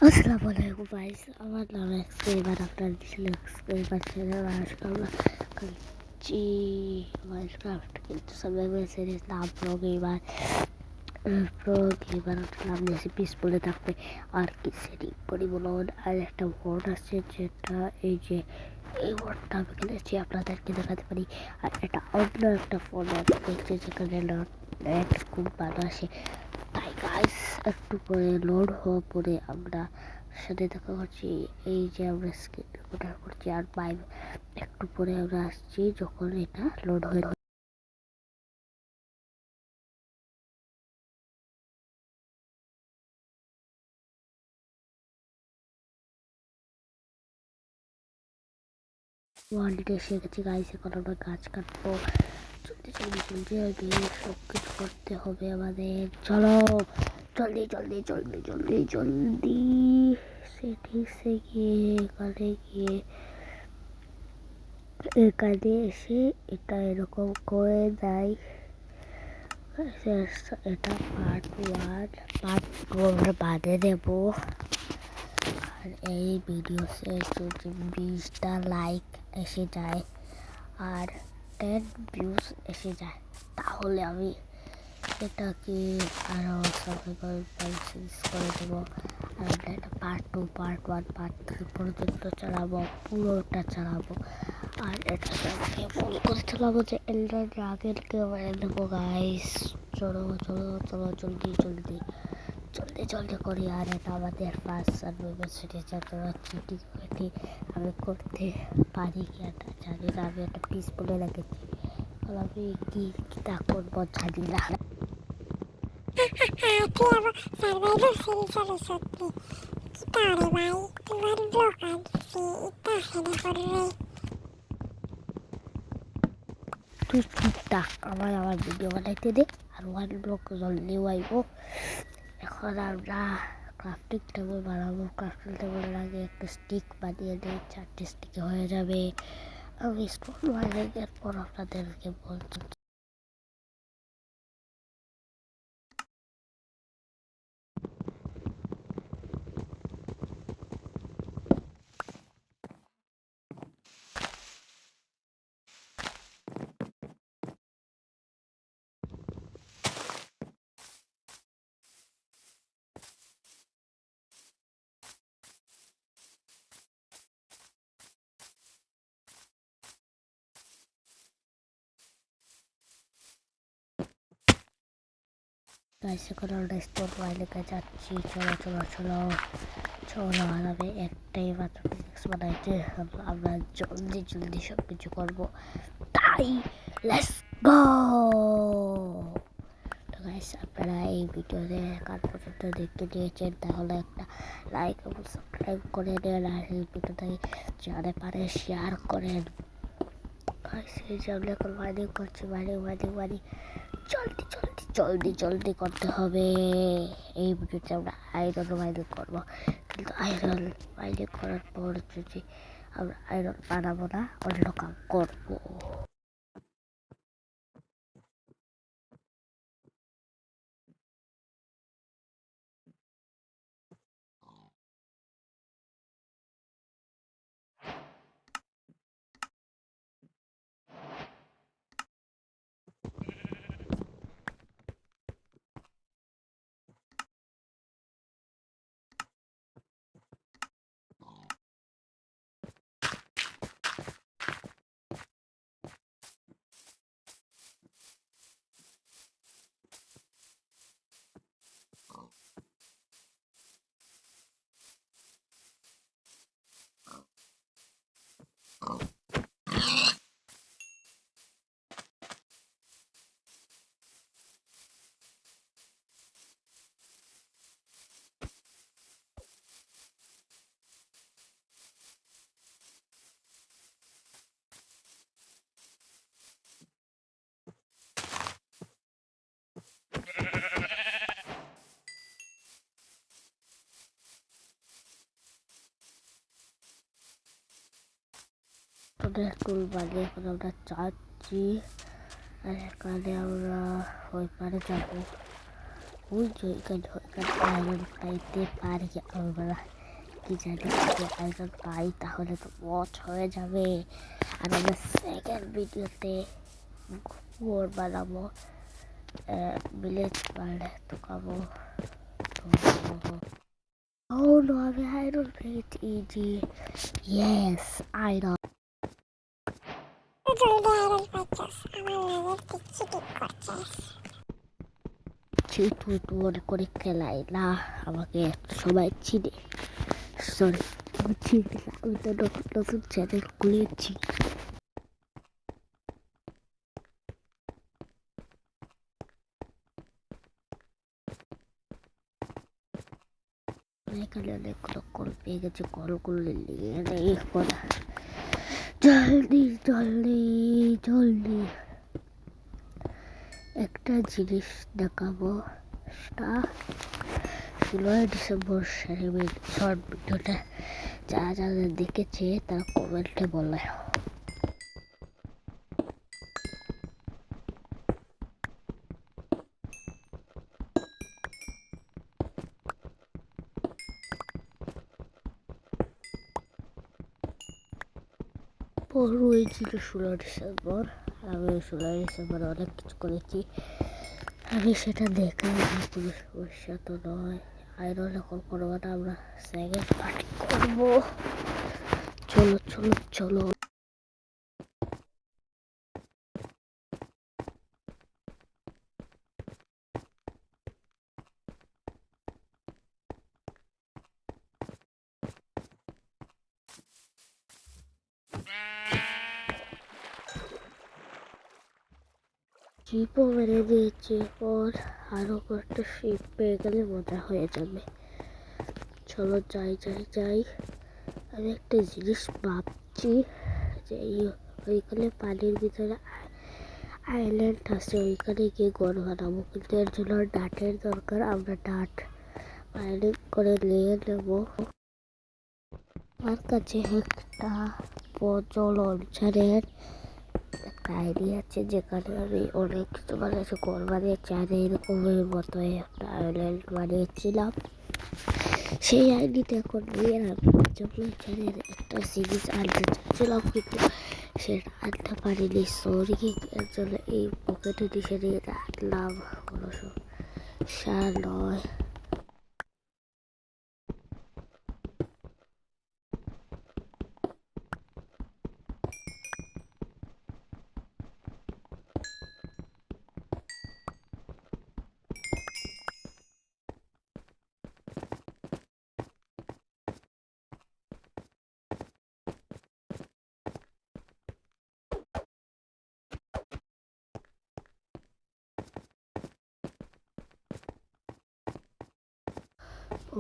আসসালামু আলাইকুম গাইস, আমার নাম এক্সপেরিমেন্ট। আপনার ছিল এক্সপেরিমেন্ট চ্যানেল। আজকে আমরা করছি মাইনক্রাফট, কিন্তু সার্ভাইভাল সিরিজ নাম প্রো গেমার নাম দিয়েছি পিসফুলে থাকবে। আর কি সেটিং করি বলুন। আর একটা ওয়ার্ড আছে, যেটা এই যে এই ওয়ার্ডটা আমি কিনেছি, আপনাদেরকে দেখাতে পারি। আর এটা অন্য একটা ফোন দেখছে, যেখানে নেট খুব ভালো আসে। তাই গাইস, একটু পরে লোড হওয়ার পরে আমরা সাথে দেখা করছি। এই যে আমরা স্ক্রিন রেকর্ডার করছি, আর বাইরে একটু পরে আমরা আসছি যখন এটা লোড হয়ে 1 ডে এসে গেছি গাইস। এখন আমরা গাছ কাটবো। জলদি জলদি জলদি আগে সব কিছু করতে হবে আমাদের। চলো জলদি জলদি জলদি জলদি জলদি সেটিংসে গিয়ে এখানে এসে এটা এরকম করে দেয়। এটা পার্ট 1, পার্ট 2 আমরা বাদে দেব। আর এই ভিডিওতে যদি 20টা লাইক এসে যায় আর 10 ভিউজ এসে যায়, তাহলে আমি এটাকে আরও সার্ভাইভাল সিরিজ করে দেবো। আর আমরা এটা পার্ট 1, পার্ট 3 পর্যন্ত চালাবো, পুরোটা চালাবো। আর এটাকে আমাকে ফোন করে চালাবো যে এল্ডার ড্রাগনকে মেরে দেবো গাইস। চলো চলো চলো জলদি জলদি জলদি জলদি করি। আর এটা আমাদের ফার্স্ট সার্ভাইভাল সিরিজ, আপনারা চিটিং আমি করতে পারি কি এটা জানি না। আমি একটা পিস বলে রেখেছি, আমি কি তা করবো জানি না। তুই আমার সার্ভাইভাল সিরিজের সত্যি কিতারে ভাই তোমার ব্লগ আনছি এটা হেনা করে তুই চুপ থাক, আমার ভিডিও বানাইতে দে। আর 1 ব্লক জলদি আইব। এখন আমরা ক্রাফটিং টেবিল বানাবো। ক্রাফটিং টেবিলের আগে একটা স্টিক বানিয়ে দিই, 4টে স্টিকে হয়ে যাবে। আমি স্টোন বানিয়ে পর আপনাদেরকে বলছি। গাইস, এখন আমরা স্টোন বানিয়ে যাচ্ছি। চলো চলো চলো চলো। আর আমি একটাই মাত্র পিক্স বানাইতে, আমরা জলদি জলদি সব কিছু করবো। তাই লেটস গো। তো গাইস, আপনারা এই ভিডিওতে কার পর্যন্ত দেখতে দিয়েছেন, তাহলে একটা লাইক এবং সাবস্ক্রাইব করে দেন। আর এই ভিডিওটাকে যারা পারে শেয়ার করেন। গাইস, এই যে আমরা এখন মাইনিং করছি, মাইনিং জলদি জলদি জলদি জলদি করতে হবে। এই ভিডিওতে আমরা আয়রন মাইনিং করবো, কিন্তু আয়রন মাইনিং করার পর যদি আমরা আয়রন বানাবো না, অন্য কাম করবো। আমাদের টুল বানিয়ে এখন আমরা চাচ্ছি, আর এখানে আমরা ওই পারে যাবো। ওই যে ওইখানে আয়রন পাইতে পারি আমরা, কি জানি যদি আয়রন পাই তাহলে তো ওয়াচ হয়ে যাবে। আর আমরা সেকেন্ড ভিডিওতে ঘর বানাবো, ভিলেজ বাড়লে তো খাবো। Oh no, আমি আয়রন পেয়েছি। Easy, yes iron. জলদি আয়রন পাইছাস, আমার লাগে কিচ্ছু ঠিক করছাস। তুই তোর করে খেলাই না, আমাকে সবাই চিনে। সরি, আমি চিনি না, আমি তো নতুন নতুন চ্যানেল খুলেছি। এখানে অনেকগুলো কল পেয়ে গেছে, কলগুলো নিয়ে নেই এখন। জলদি জলদি জলদি একটা জিনিস দেখাবো, সেটা 16 ডিসেম্বর শর্ট ভিডিওটা যারা যারা দেখেছে তারা কমেন্টে বলে। পরু হয়েছিল 16 ডিসেম্বর, আমি 16 ডিসেম্বর অনেক কিছু করেছি, আমি সেটা দেখাই কোনো সমস্যা তো নয়। আয়রন এখন করবো না, আমরা সেকেন্ড পার্টি করবো। চলো চলো চলো। শিপও মেরে দিয়েছি, পর আরো কয়েকটা শিপ পেয়ে গেলে মজা হয়ে যাবে। চলো যাই যাই যাই। আমি একটা জিনিস ভাবছি যে ওইখানে পানির ভিতরে আইল্যান্ড আছে, ওইখানে গিয়ে ঘর বানাবো, কিন্তু এর জন্য ডাটের দরকার। আমরা ডাট বাইরে করে নিয়ে নেবো। আমার কাছে একটা জল অঞ্চলের একটা আইডিয়া আছে, যেখানে আমি অনেক কিছু বানিয়েছি, ঘর বানিয়েছি, আর এরকমের মতো একটা আইল্যান্ড বানিয়েছিলাম। সেই আইডিটা এখন নিয়ে আমি চ্যানেলের একটা সিরিজ আনতে চাচ্ছিলাম, কিন্তু সেটা আনতে পারিনি, সরি। এর জন্য এই পকেটে ডিসে নিয়ে রাখলাম, কোনো সমস্যা নয়।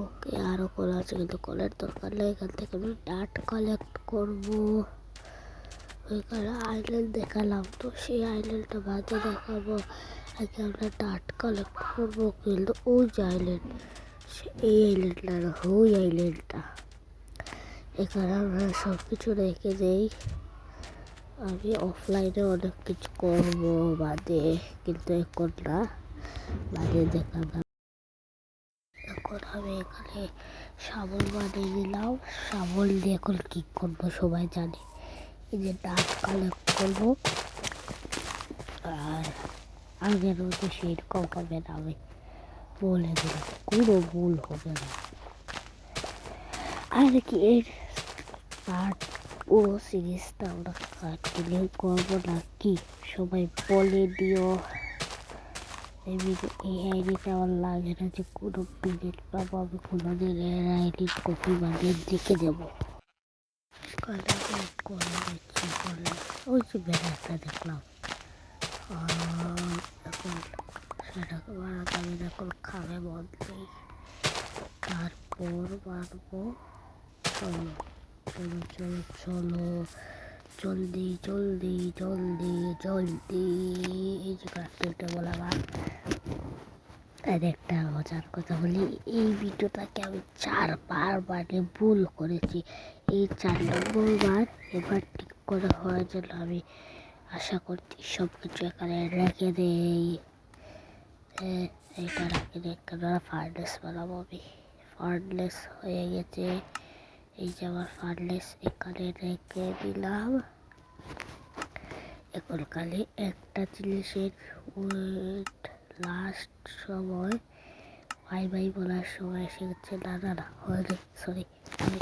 ওকে, আরো কল আছে, কিন্তু কলের দরকার নেই। এখান থেকে আমি ডাট কালেক্ট করবো। ওইখানে আইল্যান্ড দেখালাম, তো সেই আইল্যান্ডটা বাদে দেখাবো। আগে আমরা ডাট কালেক্ট করবো, কিন্তু ওই যে আইল্যান্ড, এই আইল্যান্ডটা না, ওই আইল্যান্ডটা। এখানে আমরা সব কিছু রেখে দেই। আমি অফলাইনে অনেক কিছু করবো বাদে, কিন্তু এখন না, বাদে দেখাবো। এখন আমি এখানে শাবল বানিয়ে দিলাম, শাবল দিয়ে এখন কি করবো সবাই জানে। এই যে ডাক কালেক্ট করবো, আর আগের মতো সেরকম হবে না, আমি বলে দিলাম, কোনো ভুল হবে না। আর কি এর পার্ট ও সিরিজটা আমরা কন্টিনিউ করবো নাকি সবাই বলে দিও। এই আইডিটা আমার লাগে না যে কোনো মিনিট পাবো, আমি কোনোদিন এর আইডি কপি বানিয়ে দেখে দেবো। ওই যে ব্যানারটা দেখলাম, এখন সেটাকে বানাতে আমি এখন খাবে বদলেই, তারপর বানবো। চলো চলো চলো চলো, জলদি জলদি জলদি জলদি। এই যে কার্টুনটা বললাম। আর একটা মজার কথা বলি, এই ভিডিওটাকে আমি 4বার মানে ভুল করেছি, এই 4 নম্বর বার এবার ঠিক করে হওয়ার জন্য আমি আশা করছি সব কিছু এখানে রেখে দেই। এইটা রাখি কেননা ফার্নেস বানাবো আমি। ফার্নেস হয়ে গেছে, এই যে আমার ফার্নেস এখানে রেখে দিলাম। এখন খালি একটা জিনিসের লাস্ট সময় বাই বাই বলার সময় এসে গেছে। না না না হয়নি, সরি, আমি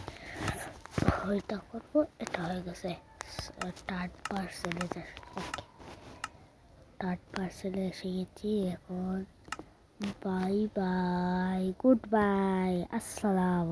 ওইটা করবো। এটা হয়ে গেছে থার্ড পার্সেলে। ওকে, থার্ড পার্সেলে এসে গেছি। এখন বাই বাই, গুড বাই, আসসালাম।